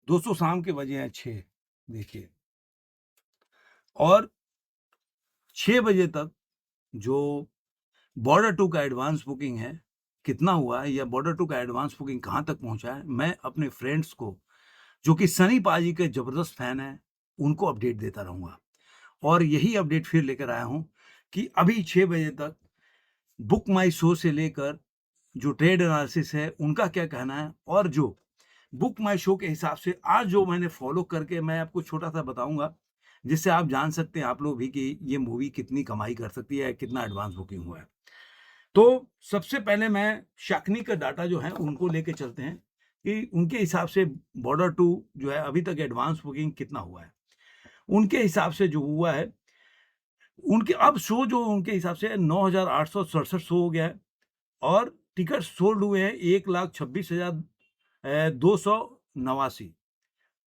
दोस्तों शाम के बजे हैं 6, देखिए। और 6 बजे तक जो बॉर्डर टू का एडवांस बुकिंग है, कितना हुआ है या बॉर्डर टू का एडवांस बुकिंग कहाँ तक पहुँचा है, मैं अपने फ्रेंड्स को, जो कि सनी पाजी के ज़बरदस्त फैन हैं, उनको अपडेट देता रहूँगा। और यही अपडेट फिर लेकर आया हूँ कि अभी 6 बजे तक बुक माई शो से लेकर जो ट्रेड एनालिसिस है, उनका क्या कहना है, और जो बुक माई शो के हिसाब से आज जो मैंने फॉलो करके मैं आपको छोटा-सा बताऊँगा, जिससे आप जान सकते हैं आप लोग भी कि ये मूवी कितनी कमाई कर सकती है, कितना एडवांस बुकिंग हुआ है। तो सबसे पहले मैं शाकनी का डाटा जो है उनको लेके चलते हैं कि उनके हिसाब से बॉर्डर टू जो है अभी तक एडवांस बुकिंग कितना हुआ है। उनके हिसाब से जो हुआ है, उनके अब शो जो उनके हिसाब से 9,867 शो हो गया है और टिकट सोल्ड हुए हैं 1,26,289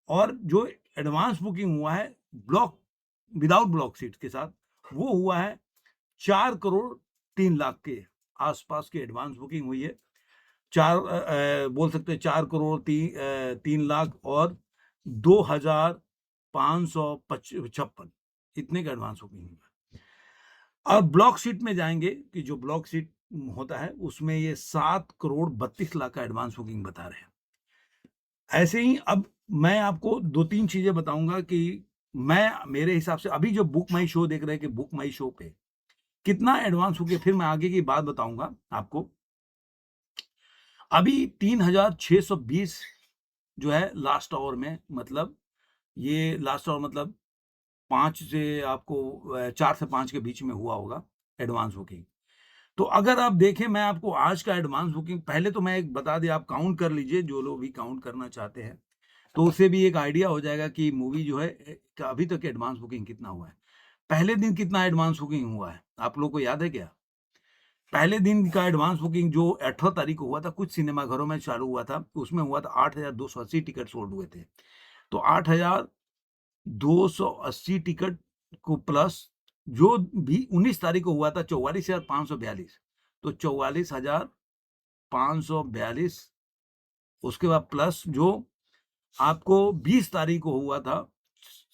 और जो एडवांस बुकिंग हुआ है ब्लॉक विदाउट ब्लॉक सीट के साथ, वो हुआ है 4 करोड़ 3 लाख के आसपास की एडवांस बुकिंग हुई है। बोल सकते हैं 4 करोड़ 3 लाख और 2,556 इतने का एडवांस बुकिंग हुआ है। अब ब्लॉक सीट में जाएँगे कि जो ब्लॉक सीट होता है उसमें ये 7 करोड़ 32 लाख का एडवांस बुकिंग बता रहे हैं। ऐसे ही अब मैं आपको 2-3 चीज़ें बताऊँगा कि मैं मेरे हिसाब से अभी जो बुक माई शो देख रहे हैं कि बुक माई शो पे कितना एडवांस हो गया, फिर मैं आगे की बात बताऊँगा आपको। अभी 3,620 जो है लास्ट आवर में, मतलब ये लास्ट आवर मतलब 5 से आपको 4 से 5 के बीच में हुआ होगा एडवांस बुकिंग। तो अगर आप देखें, मैं आपको आज का एडवांस बुकिंग पहले तो मैं एक बता दें, आप काउंट कर लीजिए जो लोग भी काउंट करना चाहते हैं, तो उससे भी एक आइडिया हो जाएगा कि मूवी जो है का अभी तक एडवांस बुकिंग कितना हुआ है। पहले दिन कितना एडवांस बुकिंग हुआ है, आप लोग को याद है क्या? पहले दिन का एडवांस बुकिंग जो 18 तारीख को हुआ था, कुछ सिनेमाघरों में चालू हुआ था, उसमें हुआ था 8,280 टिकट सोल्ड हुए थे। तो 8,280 टिकट को प्लस जो भी 19 तारीख को हुआ था 44,542, तो 44,542 उसके बाद प्लस जो आपको 20 तारीख को हुआ था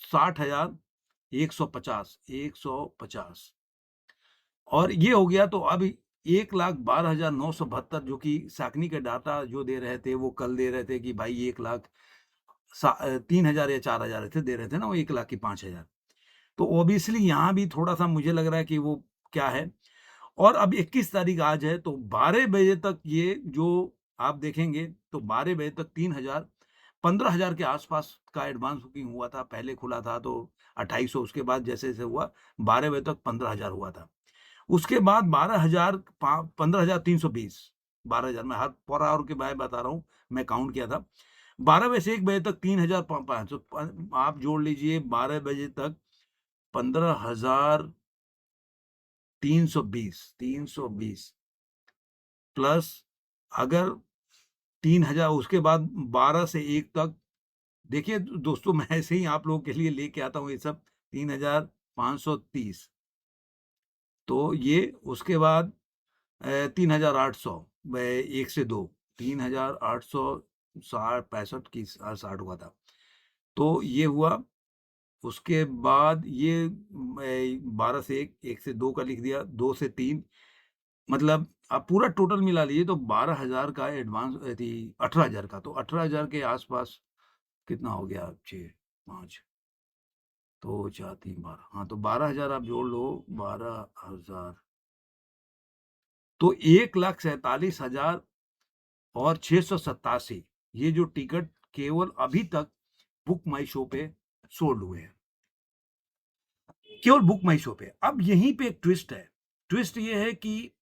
60,150 150 और ये हो गया। तो अब 1,12,972 जो कि साकनी का डाटा जो दे रहे थे, वो कल दे रहे थे कि भाई 3,000 या 4,000 ऐसे दे रहे थे ना, वो 1,00,000 की 5,000। तो ऑब्वियसली यहाँ भी थोड़ा-सा मुझे लग रहा है कि वो क्या है। और अब 21 तारीख आज है, तो 12 बजे तक ये जो आप देखेंगे, तो 12 बजे तक 3,000 15,000 के आसपास का एडवांस बुकिंग हुआ था। पहले खुला था तो 2,800, उसके बाद जैसे-जैसे हुआ 12 बजे तक 15,000 हुआ था। उसके बाद 12,000 पा 15,320, 12,000 मैं हर पर आवर के मैं बता रहा हूँ, मैं काउंट किया था। 12 बजे से 1 बजे तक 3,000 प 500 प आप जोड़ लीजिए 12 बजे तक 15,320 प्लस अगर 3,000 उसके बाद 12 से 1 तक, देखिए दोस्तों मैं ऐसे ही आप लोगों के लिए लेके आता हूँ ये सब 3,530, तो ये उसके बाद 3,800 ब 1 से 2 3,860 65 की 60 हुआ था। तो ये हुआ, उसके बाद ये 12 से 1, 1 से 2 का लिख दिया, 2 से 3, मतलब आप पूरा टोटल मिला लीजिए तो 12,000 का एडवांस 18,000 का, तो 18,000 के आस-पास कितना हो गया 6, 5, 2, 4, 3, 12, हाँ, तो 12,000 आप जोड़ लो, 12,000 तो 1,47,000 और 687 ये जो टिकट केवल अभी तक बुक माई शो पे सोल्ड हुए हैं। केवल बुक माई शो पे। अब यहीं पे एक ट्विस्ट है। ट्विस्ट ये है कि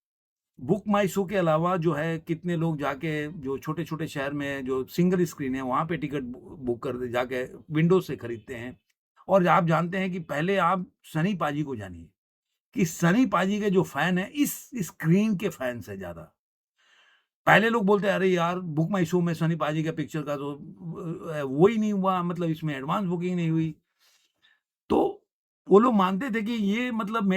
बुक माई शो के अलावा जो है कितने लोग जाके जो छोटे-छोटे शहर में जो सिंगल स्क्रीन है वहाँ पे टिकट बुक कर जाके विंडो से खरीदते हैं। और आप जानते हैं कि पहले आप सनी पाजी को जानिए कि सनी पाजी के जो फैन हैं इस स्क्रीन के फैन्स हैं ज़्यादा। पहले लोग बोलते हैं, "अरे यार! बुक माई शो में सनी पाजी का पिक्चर का तो वो ही नहीं हुआ, मतलब इसमें एडवांस बुकिंग नहीं हुई।" तो वो लोग मानते थे कि ये मतलब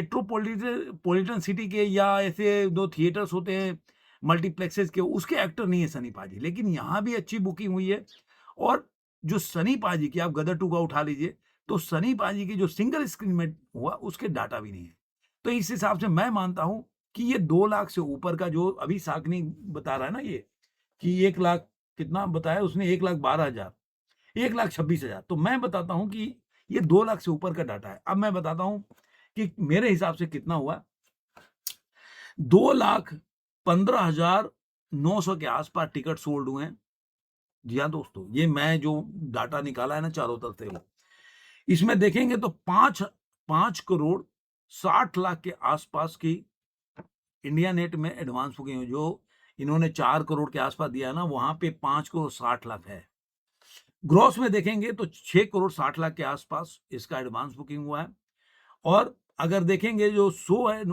पॉलिटन सिटी के या ऐसे जो थिएटर्स होते हैं मल्टीप्लेक्सेस के, उसके एक्टर नहीं है सनी पाजी। लेकिन यहाँ भी अच्छी बुकिंग हुई है और जो सनी पाजी की, आप गदर 2 का उठा लीजिए, तो सनी पाजी की जो सिंगल स्क्रीन में हुआ उसके डाटा भी नहीं है। तो इस हिसाब से मैं मानता हूँ कि ये 2 लाख से ऊपर का जो अभी साकनी बता रहा है ना ये, कि 1 लाख कितना बताया उसने, 1,12,000, 1,26,000, तो मैं बताता हूँ कि ये 2 लाख से ऊपर का डाटा है। अब मैं बताता हूँ कि मेरे हिसाब से कितना हुआ, 2,15,900 के आसपास टिकट सोल्ड हुए हैं। जी हाँ दोस्तों, ये मैं जो डाटा निकाला है ना चारों तरफ से, इसमें देखेंगे तो 5 करोड़ 60 लाख के आसपास की इंडिया नेट में एडवांस बुकिंग है। जो इन्होंने 4 करोड़ के आसपास दिया है ना, वहां पे 5 करोड़ 60 लाख है। ग्रॉस में देखेंगे तो 6 करोड़ 60 लाख के आसपास इसका एडवांस बुकिंग हुआ है। और अगर देखेंगे जो शो है,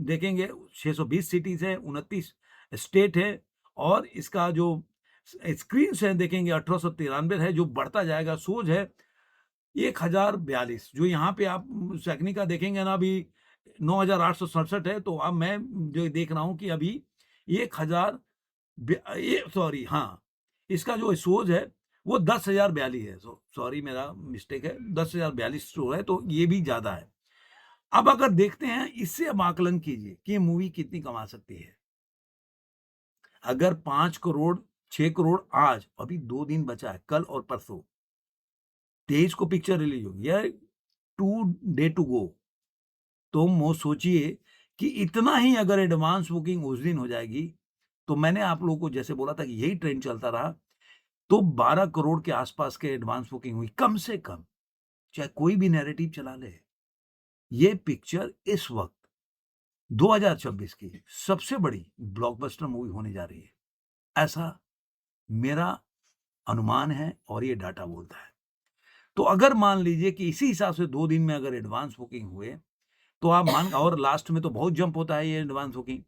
देखेंगे 620 सिटीज है, 29 स्टेट है, और इसका जो स्क्रीन है देखेंगे 1893 है, जो बढ़ता जाएगा। शोज है 1042, जो यहाँ पे आप सैकनी का देखेंगे ना अभी 9,867 है, तो अब मैं जो देख रहा हूँ कि अभी 1000 सॉरी, हाँ, इसका जो शोज है वो 10,042 है। सॉरी मेरा मिस्टेक है, 10,042 शो है, तो ये भी ज्यादा है। अब अगर देखते हैं, इससे अब आकलन कीजिए कि ये मूवी कितनी कमा सकती है। अगर 5 करोड़ 6 करोड़ आज, अभी 2 दिन बचा है, कल और परसों 23 को पिक्चर रिलीज होगी, या 2 डे टू गो, तो वो सोचिए कि इतना ही अगर एडवांस बुकिंग उस दिन हो जाएगी, तो मैंने आप लोगों को जैसे बोला था कि यही ट्रेंड चलता रहा, तो 12 करोड़ के आसपास के एडवांस बुकिंग हुई कम से कम, चाहे कोई भी नैरेटिव चला ले। ये पिक्चर इस वक्त 2026 की सबसे बड़ी ब्लॉकबस्टर मूवी होने जा रही है, ऐसा मेरा अनुमान है और ये डाटा बोलता है। तो अगर मान लीजिए कि इसी हिसाब से 2 दिन में अगर एडवांस बुकिंग हुए, तो आप मान, और लास्ट में तो बहुत जंप होता है ये एडवांस बुकिंग,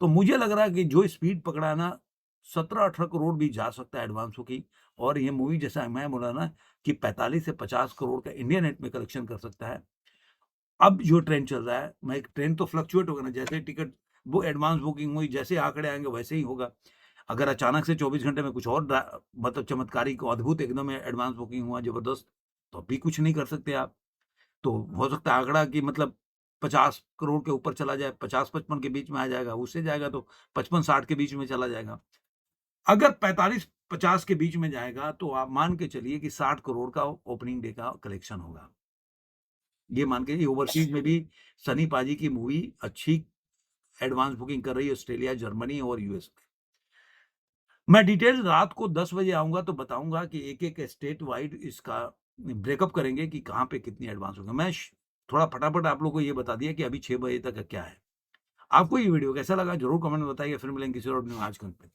तो मुझे लग रहा है कि जो स्पीड पकड़ा है ना, 17-18 करोड़ भी जा सकता है एडवांस बुकिंग। और ये मूवी जैसा मैं बोला ना कि 45 से 50 करोड़ का इंडिया नेट में कलेक्शन कर सकता है। अब जो ट्रेंड चल रहा है, मैं, ट्रेंड तो फ्लक्चुएट होगा ना, जैसे टिकट वो एडवांस बुकिंग हुई, जैसे आंकड़े आएंगे वैसे ही होगा। अगर अचानक से 24 घंटे में कुछ और मतलब चमत्कारिक अद्भुत एकदम एडवांस बुकिंग हुआ जबरदस्त, तो अभी कुछ नहीं कर सकते आप। तो हो सकता है आंकड़ा कि मतलब 50 करोड़ के ऊपर चला जाए, 50-55 के बीच में आ जाएगा, उससे जाएगा तो 55-60 के बीच में चला जाएगा। अगर 45-50 के बीच में जाएगा, तो आप मान के चलिए कि 60 करोड़ का ओपनिंग डे का कलेक्शन होगा। ये मान के, ओवरसीज में भी सनी पाजी की मूवी अच्छी एडवांस बुकिंग कर रही है, ऑस्ट्रेलिया, जर्मनी और यूएस में। मैं डिटेल रात को 10 बजे आऊंगा तो बताऊंगा कि एक-एक स्टेट वाइड इसका ब्रेकअप करेंगे कि कहाँ पे कितनी एडवांस होगा। मैं थोड़ा फटाफट आप लोगों को ये बता दिया कि अभी 6 बजे तक क्या है। आपको ये वीडियो कैसा लगा जरूर कमेंट में बताइए। फिर मिलेंगे किसी और वीडियो में। आज के लिए।